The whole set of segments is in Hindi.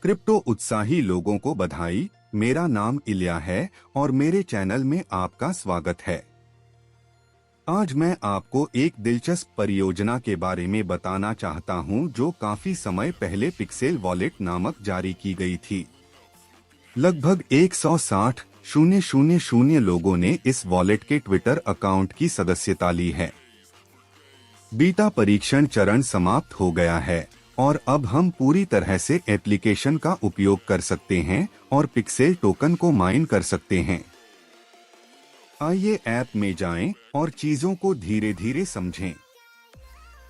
क्रिप्टो उत्साही लोगों को बधाई। मेरा नाम इलिया है और मेरे चैनल में आपका स्वागत है। आज मैं आपको एक दिलचस्प परियोजना के बारे में बताना चाहता हूं जो काफी समय पहले पिक्सेल वॉलेट नामक जारी की गई थी। लगभग 160,000 लोगों ने इस वॉलेट के ट्विटर अकाउंट की सदस्यता ली है। बीटा परीक्षण चरण समाप्त हो गया है और अब हम पूरी तरह से एप्लीकेशन का उपयोग कर सकते हैं और पिक्सेल टोकन को माइन कर सकते हैं। आइए ऐप में जाएं और चीजों को धीरे धीरे समझें।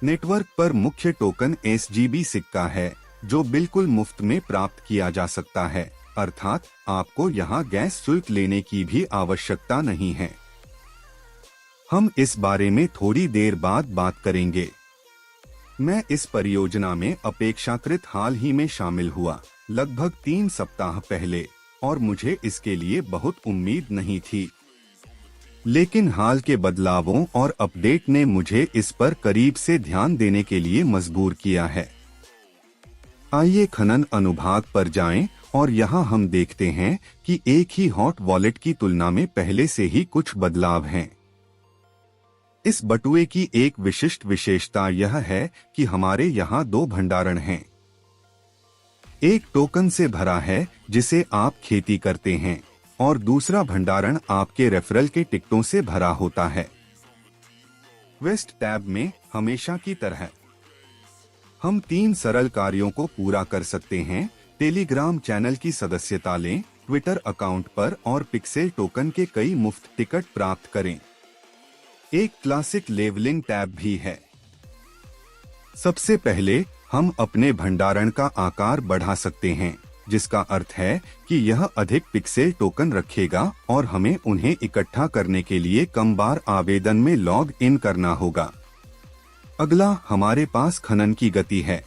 नेटवर्क पर मुख्य टोकन SGB सिक्का है जो बिल्कुल मुफ्त में प्राप्त किया जा सकता है, अर्थात आपको यहां गैस शुल्क लेने की भी आवश्यकता नहीं है। हम इस बारे में थोड़ी देर बाद बात करेंगे। मैं इस परियोजना में अपेक्षाकृत हाल ही में शामिल हुआ, लगभग 3 सप्ताह पहले, और मुझे इसके लिए बहुत उम्मीद नहीं थी। लेकिन हाल के बदलावों और अपडेट ने मुझे इस पर करीब से ध्यान देने के लिए मजबूर किया है। आइए खनन अनुभाग पर जाएं और यहां हम देखते हैं कि एक ही हॉट वॉलेट की तुलना में पहले से ही कुछ बदलाव हैं। इस बटुए की एक विशिष्ट विशेषता यह है कि हमारे यहाँ 2 भंडारण हैं। एक टोकन से भरा है जिसे आप खेती करते हैं और दूसरा भंडारण आपके रेफरल के टिकटों से भरा होता है। वेस्ट टैब में हमेशा की तरह हम 3 सरल कार्यों को पूरा कर सकते हैं। टेलीग्राम चैनल की सदस्यता लें, ट्विटर अकाउंट पर और पिक्सेल टोकन के कई मुफ्त टिकट प्राप्त करें। एक क्लासिक लेवलिंग टैब भी है। सबसे पहले हम अपने भंडारण का आकार बढ़ा सकते हैं, जिसका अर्थ है कि यह अधिक पिक्सेल टोकन रखेगा और हमें उन्हें इकट्ठा करने के लिए कम बार आवेदन में लॉग इन करना होगा। अगला हमारे पास खनन की गति है।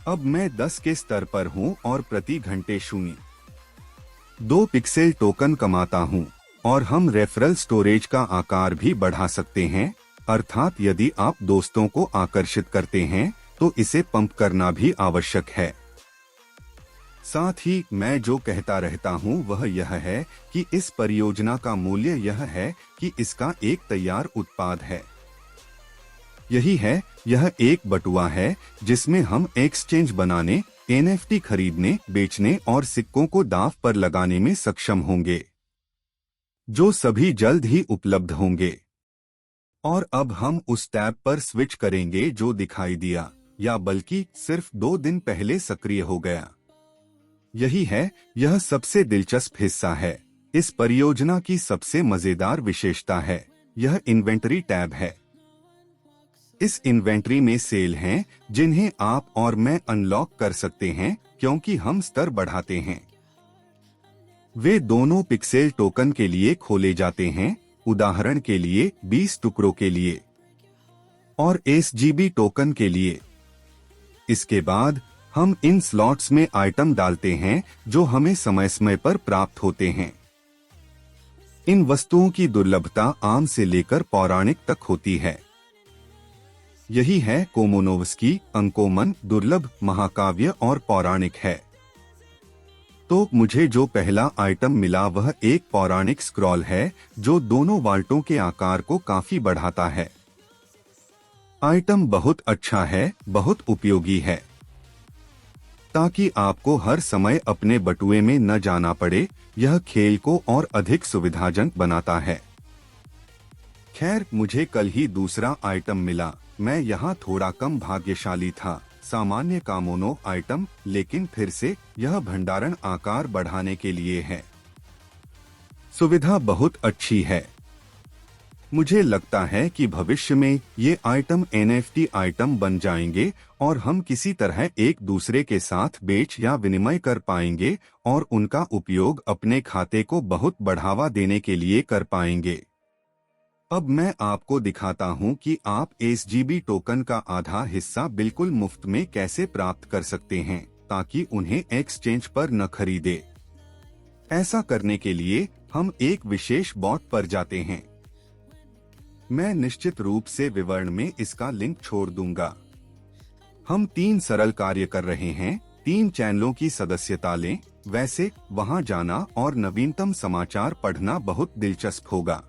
अब मैं 10 के स्तर पर हूं और प्रति घंटे 0.2 पिक्सेल टोकन कमाता हूं, और हम रेफरल स्टोरेज का आकार भी बढ़ा सकते हैं, अर्थात यदि आप दोस्तों को आकर्षित करते हैं तो इसे पंप करना भी आवश्यक है। साथ ही मैं जो कहता रहता हूं वह यह है कि इस परियोजना का मूल्य यह है कि इसका एक तैयार उत्पाद है। यही है, यह एक बटुआ है जिसमें हम एक्सचेंज बनाने, NFT खरीदने, बेचने और सिक्कों को दांव पर लगाने में सक्षम होंगे, जो सभी जल्द ही उपलब्ध होंगे। और अब हम उस टैब पर स्विच करेंगे जो दिखाई दिया, या बल्कि सिर्फ 2 दिन पहले सक्रिय हो गया। यही है, यह सबसे दिलचस्प हिस्सा है। इस परियोजना की सबसे मजेदार विशेषता है, यह इन्वेंटरी टैब है। इस इन्वेंटरी में सेल हैं जिन्हें आप और मैं अनलॉक कर सकते हैं क्योंकि हम स्तर बढ़ाते हैं। वे दोनों पिक्सेल टोकन के लिए खोले जाते हैं, उदाहरण के लिए 20 टुकड़ों के लिए और SGB टोकन के लिए। इसके बाद हम इन स्लॉट्स में आइटम डालते हैं जो हमें समय समय पर प्राप्त होते हैं। इन वस्तुओं की दुर्लभता आम से लेकर पौराणिक तक होती है। यही है, कोमोनोव्स्की, अनकॉमन, दुर्लभ, महाकाव्य और पौराणिक है। तो मुझे जो पहला आइटम मिला वह एक पौराणिक स्क्रॉल है जो दोनों वाल्टों के आकार को काफी बढ़ाता है। आइटम बहुत अच्छा है, बहुत उपयोगी है, ताकि आपको हर समय अपने बटुए में न जाना पड़े। यह खेल को और अधिक सुविधाजनक बनाता है। खैर, मुझे कल ही दूसरा आइटम मिला। मैं यहाँ थोड़ा कम भाग्यशाली था, सामान्य कामोनो आइटम, लेकिन फिर से यह भंडारण आकार बढ़ाने के लिए है। सुविधा बहुत अच्छी है। मुझे लगता है कि भविष्य में ये आइटम NFT आइटम बन जाएंगे और हम किसी तरह एक दूसरे के साथ बेच या विनिमय कर पाएंगे और उनका उपयोग अपने खाते को बहुत बढ़ावा देने के लिए कर पाएंगे। अब मैं आपको दिखाता हूं कि आप SGB टोकन का आधा हिस्सा बिल्कुल मुफ्त में कैसे प्राप्त कर सकते हैं ताकि उन्हें एक्सचेंज पर न खरीदे। ऐसा करने के लिए हम एक विशेष बॉट पर जाते हैं। मैं निश्चित रूप से विवरण में इसका लिंक छोड़ दूंगा। हम 3 सरल कार्य कर रहे हैं। 3 चैनलों की सदस्यता लें। वैसे वहां जाना और नवीनतम समाचार पढ़ना बहुत दिलचस्प होगा।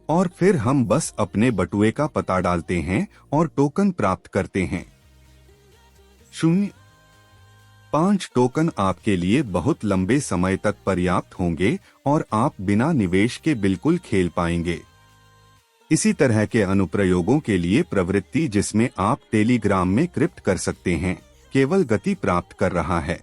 और फिर हम बस अपने बटुए का पता डालते हैं और टोकन प्राप्त करते हैं। 0.5 टोकन आपके लिए बहुत लंबे समय तक पर्याप्त होंगे और आप बिना निवेश के बिल्कुल खेल पाएंगे। इसी तरह के अनुप्रयोगों के लिए प्रवृत्ति जिसमें आप टेलीग्राम में क्रिप्ट कर सकते हैं, केवल गति प्राप्त कर रहा है।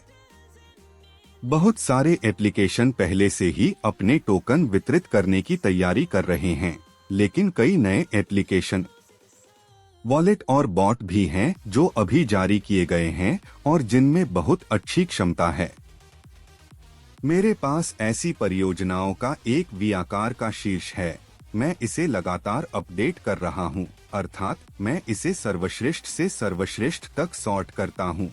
बहुत सारे एप्लीकेशन पहले से ही अपने टोकन वितरित करने की तैयारी कर रहे हैं, लेकिन कई नए एप्लीकेशन, वॉलेट और बॉट भी हैं जो अभी जारी किए गए हैं और जिनमें बहुत अच्छी क्षमता है। मेरे पास ऐसी परियोजनाओं का एक वी आकार का शीर्ष है। मैं इसे लगातार अपडेट कर रहा हूं, अर्थात मैं इसे सर्वश्रेष्ठ से सर्वश्रेष्ठ तक सॉर्ट करता हूं।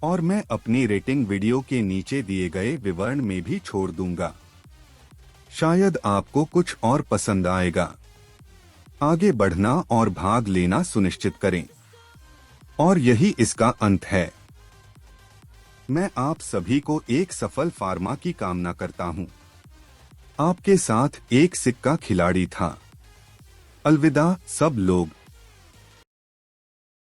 और मैं अपनी रेटिंग वीडियो के नीचे दिए गए विवरण में भी छोड़ दूंगा। शायद आपको कुछ और पसंद आएगा। आगे बढ़ना और भाग लेना सुनिश्चित करें। और यही इसका अंत है। मैं आप सभी को एक सफल फार्मा की कामना करता हूं। आपके साथ एक सिक्का खिलाड़ी था। अलविदा सब लोग।